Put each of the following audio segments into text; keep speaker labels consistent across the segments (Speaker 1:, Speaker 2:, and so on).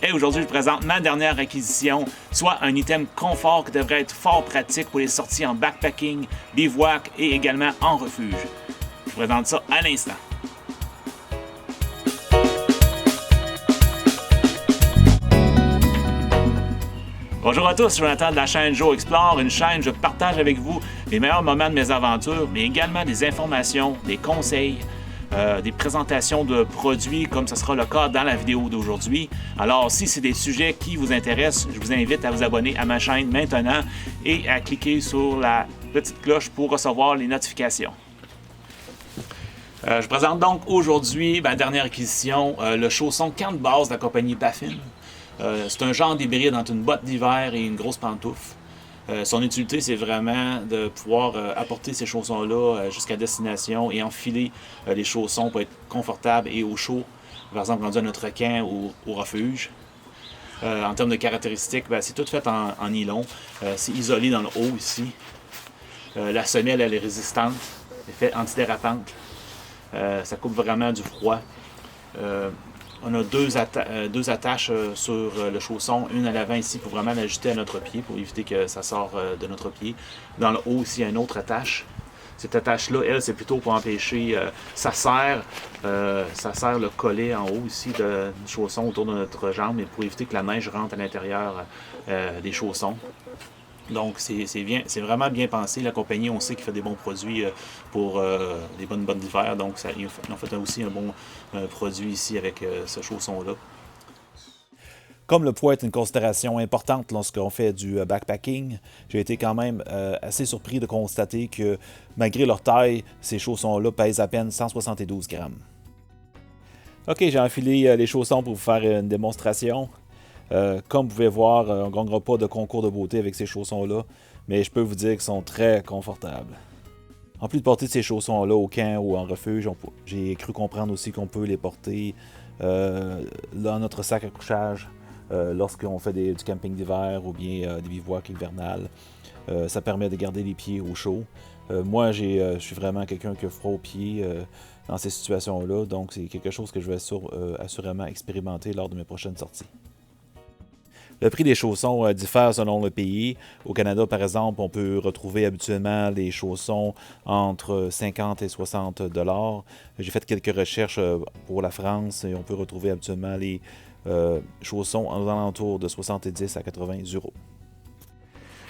Speaker 1: Et aujourd'hui, je vous présente ma dernière acquisition, soit un item confort qui devrait être fort pratique pour les sorties en backpacking, bivouac et également en refuge. Je vous présente ça à l'instant. Bonjour à tous, je suis Jonathan de la chaîne Joe Explore, une chaîne où je partage avec vous les meilleurs moments de mes aventures, mais également des informations, des conseils, des présentations de produits comme ce sera le cas dans la vidéo d'aujourd'hui. Alors si c'est des sujets qui vous intéressent, je vous invite à vous abonner à ma chaîne maintenant et à cliquer sur la petite cloche pour recevoir les notifications. Je présente donc aujourd'hui ma dernière acquisition, le chausson camp de base de la compagnie Baffin. C'est un genre d'hybride entre une botte d'hiver et une grosse pantoufle. Son utilité, c'est vraiment de pouvoir apporter ces chaussons-là jusqu'à destination et enfiler les chaussons pour être confortable et au chaud, par exemple rendu à notre camp ou au refuge. En termes de caractéristiques, c'est tout fait en nylon. C'est isolé dans le haut ici. La semelle, elle est résistante, elle est faite antidérapante. Ça coupe vraiment du froid. On a deux attaches sur le chausson, une à l'avant ici pour vraiment l'ajuster à notre pied, pour éviter que ça sorte de notre pied. Dans le haut ici, il y a une autre attache. Cette attache-là, elle, c'est plutôt pour empêcher, ça serre le collet en haut ici du chausson autour de notre jambe, et pour éviter que la neige rentre à l'intérieur des chaussons. Donc, c'est vraiment bien pensé. La compagnie, on sait qu'il fait des bons produits pour des bonnes bottes d'hiver. Donc, ils ont fait aussi un bon produit ici avec ce chausson-là. Comme le poids est une considération importante lorsqu'on fait du backpacking, j'ai été quand même assez surpris de constater que, malgré leur taille, ces chaussons-là pèsent à peine 172 grammes. OK, j'ai enfilé les chaussons pour vous faire une démonstration. Comme vous pouvez voir, on ne gagnera pas de concours de beauté avec ces chaussons-là, mais je peux vous dire qu'ils sont très confortables. En plus de porter ces chaussons-là au camp ou en refuge, j'ai cru comprendre aussi qu'on peut les porter dans notre sac à couchage lorsqu'on fait du camping d'hiver ou bien des bivouacs hivernales. Ça permet de garder les pieds au chaud. Moi, je suis vraiment quelqu'un qui a froid aux pieds dans ces situations-là, donc c'est quelque chose que je vais assurément expérimenter lors de mes prochaines sorties. Le prix des chaussons diffère selon le pays. Au Canada, par exemple, on peut retrouver habituellement les chaussons entre 50 et 60 $. J'ai fait quelques recherches pour la France et on peut retrouver habituellement les chaussons aux alentours de 70 à 80 €.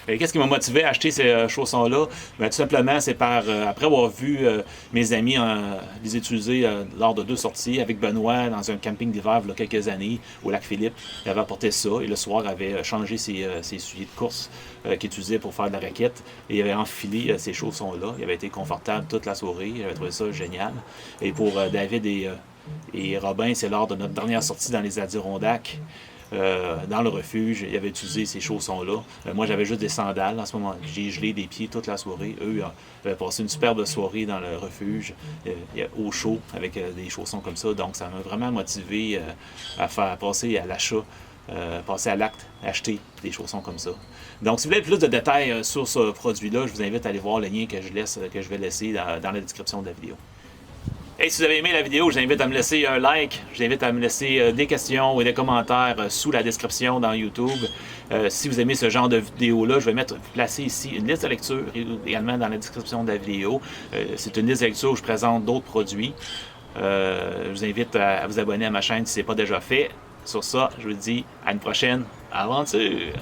Speaker 1: Qu'est-ce qui m'a motivé à acheter ces chaussons-là? Tout simplement, c'est après avoir vu mes amis les utiliser lors de 2 sorties avec Benoît dans un camping d'hiver il y a quelques années au lac Philippe. Il avait apporté ça et le soir, il avait changé ses souliers de course qu'il utilisait pour faire de la raquette et il avait enfilé ces chaussons-là. Il avait été confortable toute la soirée. Il avait trouvé ça génial. Et pour David et Robin, c'est lors de notre dernière sortie dans les Adirondacks. Dans le refuge, ils avaient utilisé ces chaussons-là. Moi, j'avais juste des sandales en ce moment. J'ai gelé des pieds toute la soirée. Eux avaient passé une superbe soirée dans le refuge, au chaud, avec des chaussons comme ça. Donc, ça m'a vraiment motivé à passer à l'achat, passer à l'acte, acheter des chaussons comme ça. Donc, si vous voulez plus de détails sur ce produit-là, je vous invite à aller voir le lien que je vais laisser dans la description de la vidéo. Et si vous avez aimé la vidéo, je vous invite à me laisser un like, je vous invite à me laisser des questions et des commentaires sous la description dans YouTube. Si vous aimez ce genre de vidéo-là, je vais placer ici une liste de lecture également dans la description de la vidéo. C'est une liste de lecture où je présente d'autres produits. Je vous invite à vous abonner à ma chaîne si ce n'est pas déjà fait. Sur ça, je vous dis à une prochaine aventure!